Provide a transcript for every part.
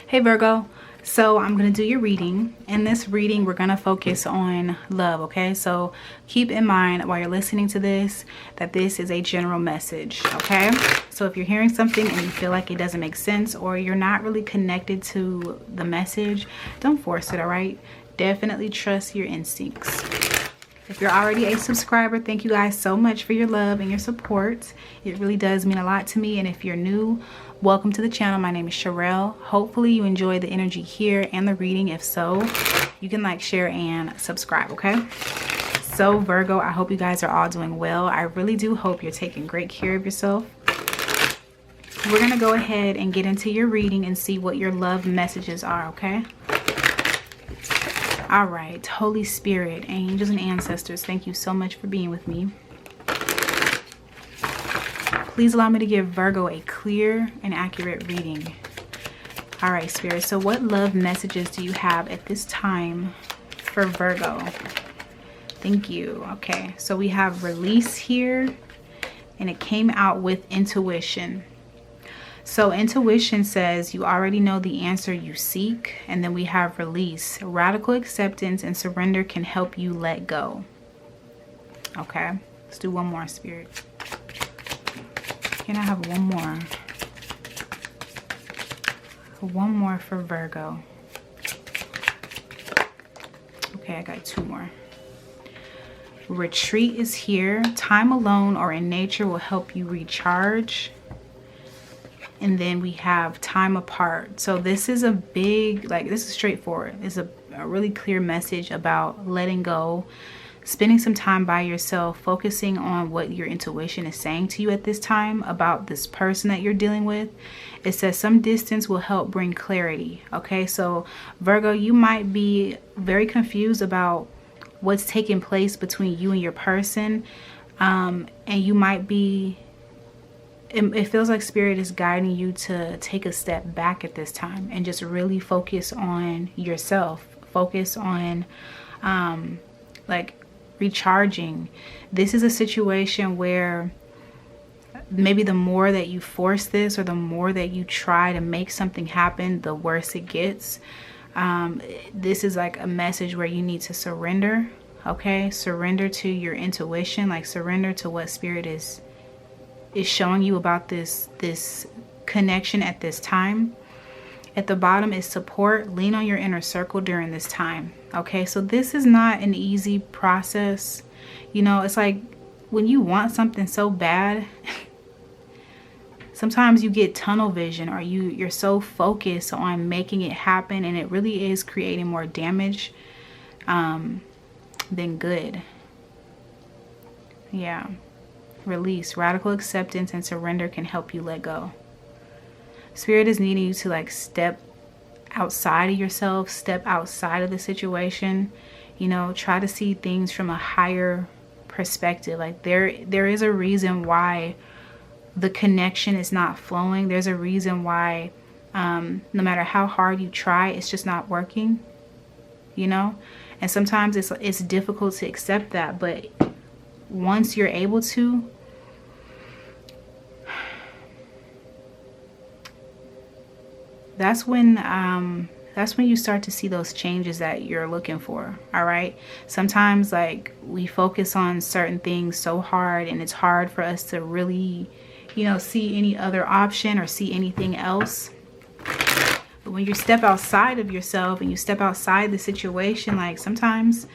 Hey Virgo, so I'm going to do your reading. In this reading, we're going to focus on love, okay? So keep in mind while you're listening to this that this is a general message, okay? So if you're hearing something and you feel like it doesn't make sense or you're not really connected to the message, don't force it, all right? Definitely trust your instincts. If you're already a subscriber, thank you guys so much for your love and your support. It really does mean a lot to me. And if you're new, welcome to the channel. My name is Cherrelle. Hopefully you enjoy the energy here and the reading. If so, you can like, share, and subscribe, okay? So Virgo, I hope you guys are all doing well. I really do hope you're taking great care of yourself. We're going to go ahead and get into your reading and see what your love messages are, okay? All right, Holy Spirit, angels and ancestors, thank you so much for being with me. Please allow me to give Virgo a clear and accurate reading. All right, Spirit, so what love messages do you have at this time for Virgo? Thank you. Okay, so we have release here, and it came out with intuition. So intuition says you already know the answer you seek. And then we have release. Radical acceptance and surrender can help you let go. Okay, let's do one more, Spirit. Can I have one more? One more for Virgo. Okay, I got two more. Retreat is here. Time alone or in nature will help you recharge. And then we have time apart. So this is a big, like, this is straightforward. It's a really clear message about letting go, spending some time by yourself, focusing on what your intuition is saying to you at this time about this person that you're dealing with. It says some distance will help bring clarity. Okay, so Virgo, you might be very confused about what's taking place between you and your person. And you might be, it feels like Spirit is guiding you to take a step back at this time and just really focus on yourself. Focus on like recharging. This is a situation where maybe the more that you force this or the more that you try to make something happen, the worse it gets. This is like a message where you need to surrender. Okay, surrender to your intuition, like surrender to what Spirit is showing you about this connection at this time. At the bottom is support. Lean on your inner circle during this time. Okay, so this is not an easy process. You know, it's like when you want something so bad, sometimes you get tunnel vision, or you're so focused on making it happen, and it really is creating more damage than good. Yeah. Release. Radical acceptance and surrender can help you let go. Spirit is needing you to like step outside of yourself, step outside of the situation, you know, try to see things from a higher perspective. Like there is a reason why the connection is not flowing. There's a reason why no matter how hard you try, it's just not working, you know? And sometimes it's difficult to accept that, but once you're able to, that's when you start to see those changes that you're looking for. All right, sometimes like we focus on certain things so hard, and it's hard for us to really, you know, see any other option or see anything else. But when you step outside of yourself and you step outside the situation, like sometimes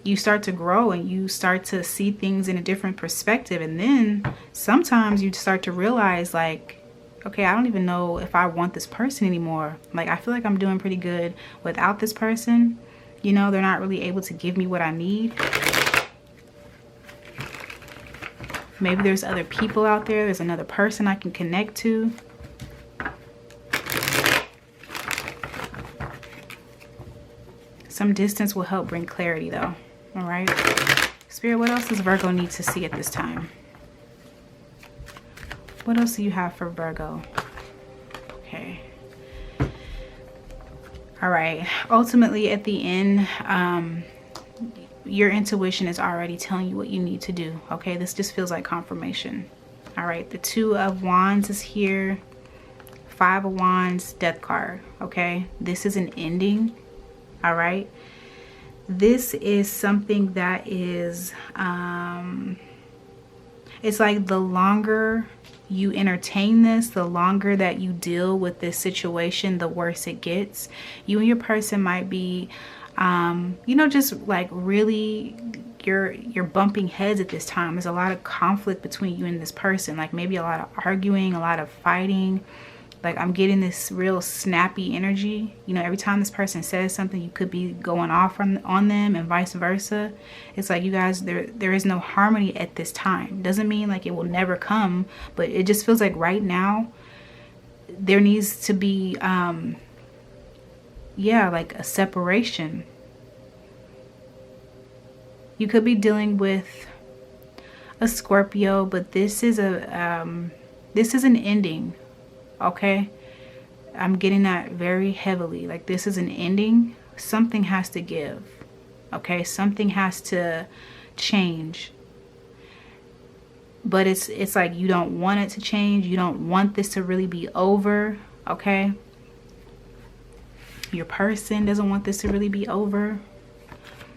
you start to grow and you start to see things in a different perspective. And then sometimes you start to realize like, okay, I don't even know if I want this person anymore. Like, I feel like I'm doing pretty good without this person. You know, they're not really able to give me what I need. Maybe there's other people out there. There's another person I can connect to. Some distance will help bring clarity though. All right. Spirit, what else does Virgo need to see at this time? What else do you have for Virgo? Okay. All right. Ultimately, at the end, your intuition is already telling you what you need to do. Okay. This just feels like confirmation. All right. The Two of Wands is here. Five of Wands, Death card. Okay, this is an ending. All right, this is something that is it's like the longer you entertain this, the longer that you deal with this situation, the worse it gets. You and your person might be you know, just like really you're bumping heads at this time. There's a lot of conflict between you and this person, like maybe a lot of arguing, a lot of fighting. Like I'm getting this real snappy energy. You know, every time this person says something, you could be going off on them and vice versa. It's like you guys, there is no harmony at this time. Doesn't mean like it will never come, but it just feels like right now there needs to be yeah, like a separation. You could be dealing with a Scorpio, but this is an ending. Okay, I'm getting that very heavily. Like this is an ending. Something has to give. Okay, something has to change. But it's like you don't want it to change. You don't want this to really be over. Okay, your person doesn't want this to really be over.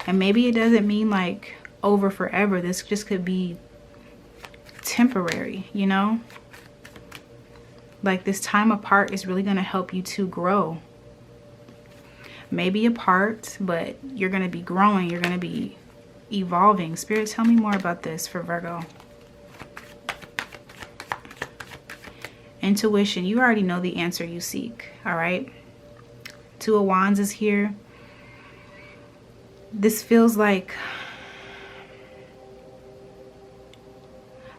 And maybe it doesn't mean like over forever. This just could be temporary, you know? Like this time apart is really going to help you to grow. Maybe apart, but you're going to be growing. You're going to be evolving. Spirit, tell me more about this for Virgo. Intuition. You already know the answer you seek. All right. Two of Wands is here. This feels like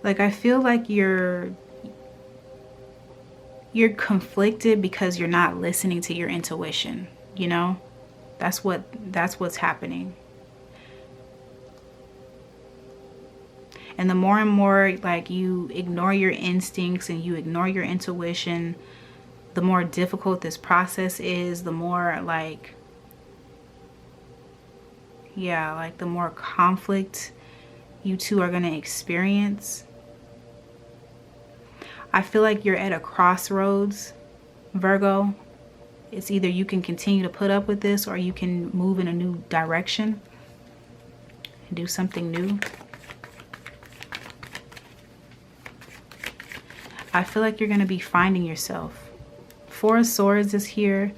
I feel like you're conflicted because you're not listening to your intuition, you know? That's what's happening. And the more and more like you ignore your instincts and you ignore your intuition, the more difficult this process is, the more like, yeah, like the more conflict you two are going to experience. I feel like you're at a crossroads, Virgo. It's either you can continue to put up with this or you can move in a new direction and do something new. I feel like you're going to be finding yourself. Four of Swords is here.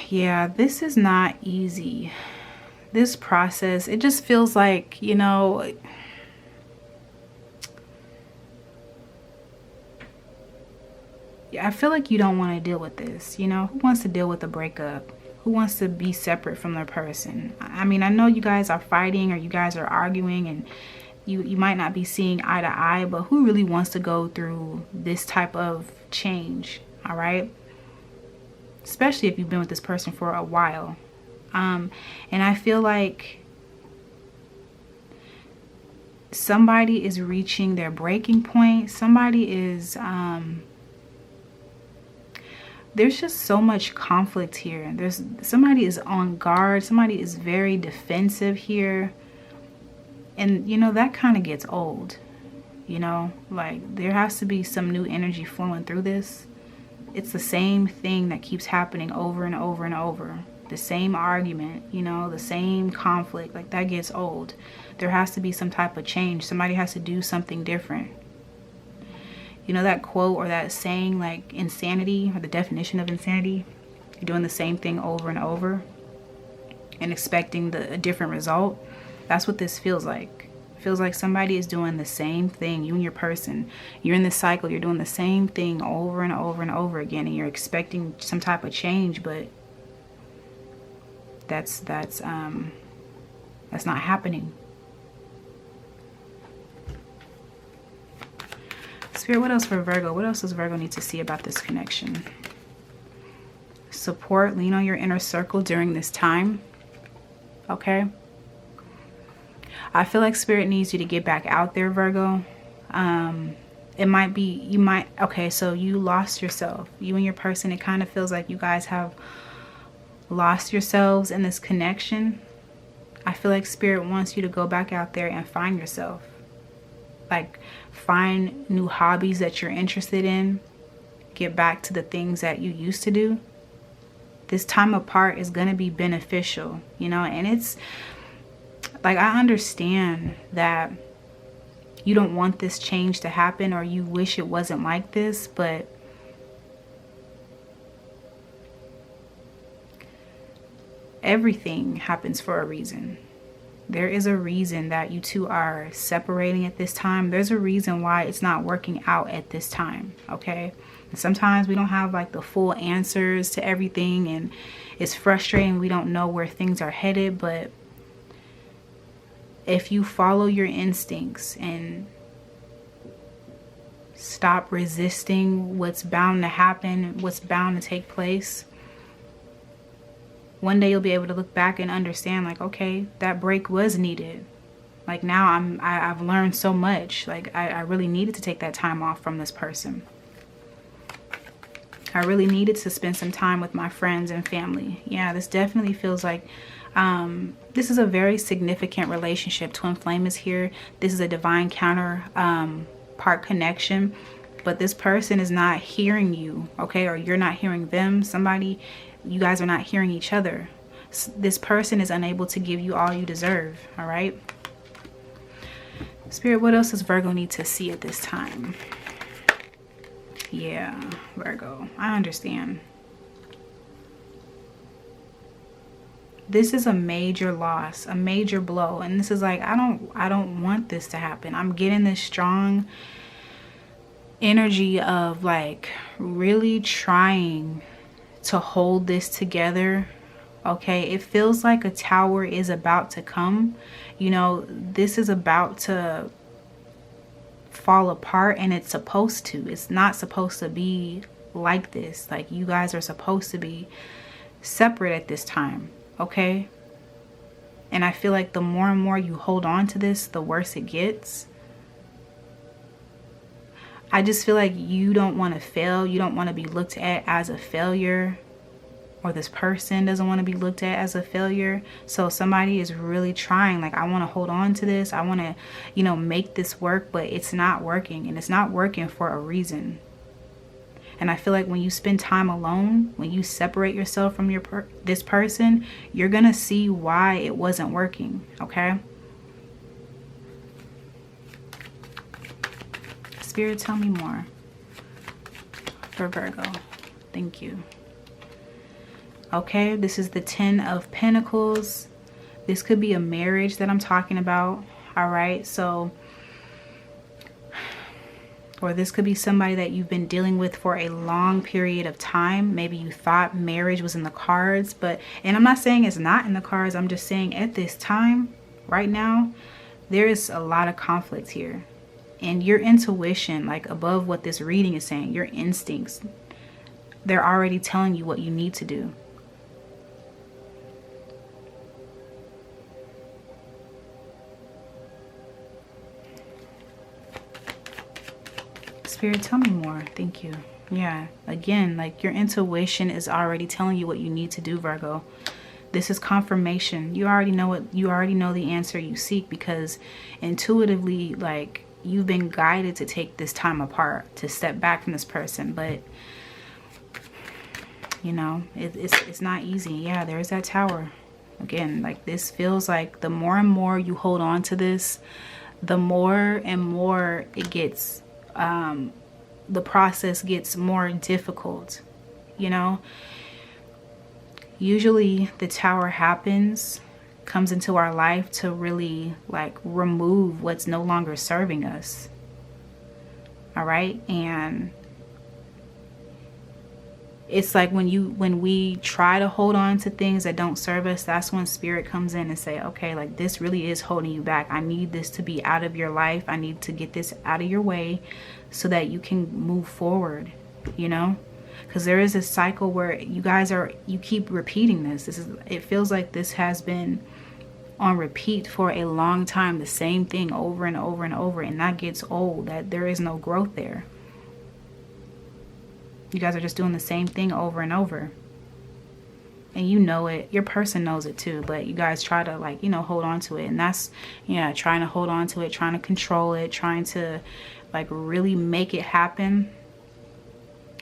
Yeah, this is not easy. This process, it just feels like, you know, I feel like you don't want to deal with this. You know, who wants to deal with a breakup? Who wants to be separate from their person? I mean, I know you guys are fighting or you guys are arguing and you might not be seeing eye to eye, but who really wants to go through this type of change? All right. Especially if you've been with this person for a while. And I feel like somebody is reaching their breaking point. Somebody is, there's just so much conflict here. Somebody is on guard. Somebody is very defensive here. And, you know, that kind of gets old. You know, like there has to be some new energy flowing through this. It's the same thing that keeps happening over and over and over. The same argument, you know, the same conflict. Like that gets old. There has to be some type of change. Somebody has to do something different. You know that quote or that saying, like insanity, or the definition of insanity? You're doing the same thing over and over and expecting a different result. That's what this feels like. It feels like somebody is doing the same thing. You and your person, you're in this cycle. You're doing the same thing over and over and over again, and you're expecting some type of change, but that's not happening. Spirit, what else for Virgo? What else does Virgo need to see about this connection? Support, lean on your inner circle during this time. Okay. I feel like Spirit needs you to get back out there, Virgo. It might be, okay, so you lost yourself. You and your person, it kind of feels like you guys have lost yourselves in this connection. I feel like Spirit wants you to go back out there and find yourself. Like, find new hobbies that you're interested in. get back to the things that you used to do, this time apart is going to be beneficial, you know. And it's like, I understand that you don't want this change to happen, or you wish it wasn't like this, but everything happens for a reason. There is a reason that you two are separating at this time. There's a reason why it's not working out at this time, okay? And sometimes we don't have like the full answers to everything, and it's frustrating. We don't know where things are headed, but if you follow your instincts and stop resisting what's bound to happen, what's bound to take place, one day you'll be able to look back and understand, like, okay, that break was needed. Like, now I've learned so much. Like, I really needed to take that time off from this person. I really needed to spend some time with my friends and family. Yeah, this definitely feels like this is a very significant relationship. Twin flame is here. This is a divine counterpart connection, but this person is not hearing you, okay? Or you're not hearing them. You guys are not hearing each other. This person is unable to give you all you deserve, all right? Spirit, what else does Virgo need to see at this time? Yeah, Virgo, I understand. This is a major loss, a major blow. And this is like, I don't want this to happen. I'm getting this strong energy of like really trying to hold this together. Okay, it feels like a tower is about to come. You know, this is about to fall apart, and it's supposed to. It's not supposed to be like this. Like, you guys are supposed to be separate at this time, okay? And I feel like the more and more you hold on to this, the worse it gets. I just feel like you don't want to fail. You don't want to be looked at as a failure, or this person doesn't want to be looked at as a failure. So somebody is really trying, like, I want to hold on to this. I want to, you know, make this work, but it's not working, and it's not working for a reason. And I feel like when you spend time alone, when you separate yourself from this person, you're going to see why it wasn't working, okay? Spirit, tell me more for Virgo. Thank you. Okay, this is the 10 of Pentacles. This could be a marriage that I'm talking about, all right? So, or this could be somebody that you've been dealing with for a long period of time. Maybe you thought marriage was in the cards, but, and I'm not saying it's not in the cards. I'm just saying at this time, right now, there is a lot of conflict here. And your intuition, like above what this reading is saying, your instincts, they're already telling you what you need to do. Spirit, tell me more. Thank you. Yeah, again, like your intuition is already telling you what you need to do, Virgo. This is confirmation. You already know the answer you seek, because intuitively, like, you've been guided to take this time apart, to step back from this person. But you know, it's not easy. Yeah, there's that tower again. Like, this feels like the more and more you hold on to this, the more and more it gets, the process gets more difficult, you know. Usually the tower comes into our life to really like remove what's no longer serving us, all right? And it's like when we try to hold on to things that don't serve us, that's when Spirit comes in and say, okay, like, this really is holding you back. I need this to be out of your life. I need to get this out of your way so that you can move forward, you know? Because there is a cycle where you keep repeating this. It feels like this has been on repeat for a long time, the same thing over and over and over, and that gets old. That there is no growth there. You guys are just doing the same thing over and over. And you know it. Your person knows it too. But you guys try to, like, you know, hold on to it. And that's, yeah, trying to hold on to it, trying to control it, trying to, like, really make it happen.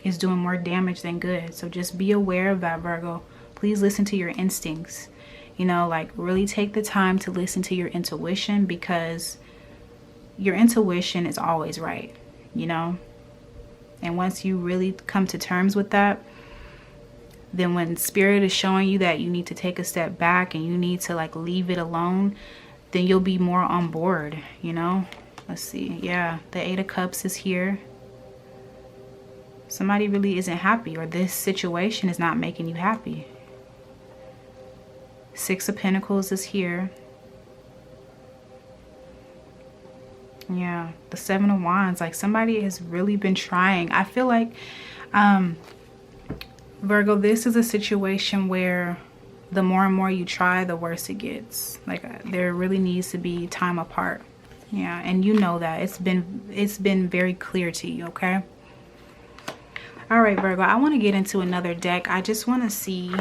is doing more damage than good. So just be aware of that, Virgo. Please listen to your instincts. You know, like really take the time to listen to your intuition, because your intuition is always right, you know? And once you really come to terms with that, then when spirit is showing you that you need to take a step back and you need to like leave it alone, then you'll be more on board, you know? Let's see. Yeah, the 8 of Cups is here. Somebody really isn't happy, or this situation is not making you happy. 6 of Pentacles is here. Yeah, the 7 of Wands. Like somebody has really been trying. I feel like, Virgo, this is a situation where the more and more you try, the worse it gets. Like there really needs to be time apart. Yeah, and you know that. It's been very clear to you, okay? All right, Virgo, I want to get into another deck. I just want to see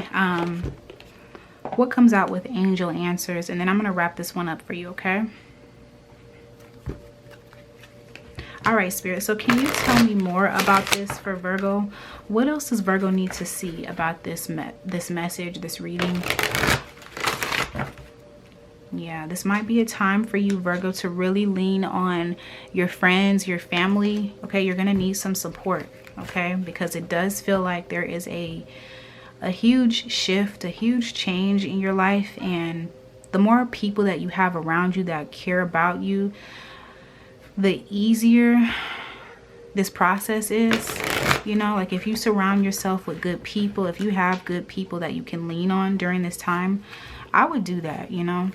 what comes out with angel answers, and then I'm going to wrap this one up for you, okay? All right, Spirit, so can you tell me more about this for Virgo? What else does Virgo need to see about this message, this reading? Yeah, this might be a time for you, Virgo, to really lean on your friends, your family, okay? You're going to need some support, okay? Because it does feel like there is a huge shift, a huge change in your life, and the more people that you have around you that care about you, the easier this process is, you know? Like if you surround yourself with good people, if you have good people that you can lean on during this time, I would do that, you know?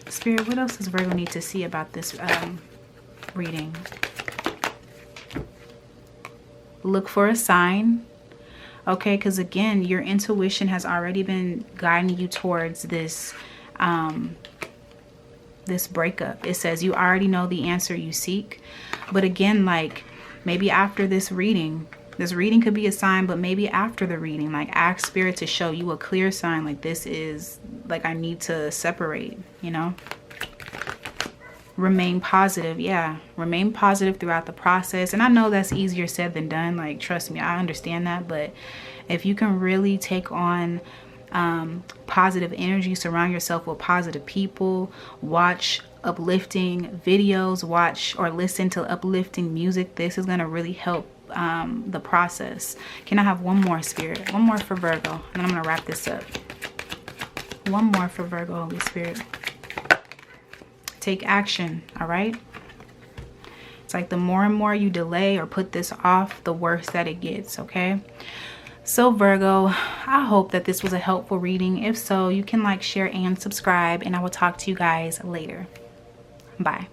Spirit, what else does Virgo need to see about this reading? Look for a sign, okay? Because again, your intuition has already been guiding you towards this this breakup. It says you already know the answer you seek. But again, like maybe after this reading could be a sign, but maybe after the reading, like ask Spirit to show you a clear sign, like this is, like I need to separate, you know? Remain positive. Yeah, remain positive throughout the process. And I know that's easier said than done. Like, trust me, I understand that. But if you can really take on positive energy, surround yourself with positive people, watch uplifting videos, watch or listen to uplifting music, this is going to really help the process. Can I have one more, Spirit? One more for Virgo, and then I'm going to wrap this up. One more for Virgo, Holy Spirit. Take action, all right? It's like the more and more you delay or put this off, the worse that it gets, okay? So Virgo, I hope that this was a helpful reading. If so, you can like, share, and subscribe, and I will talk to you guys later. Bye.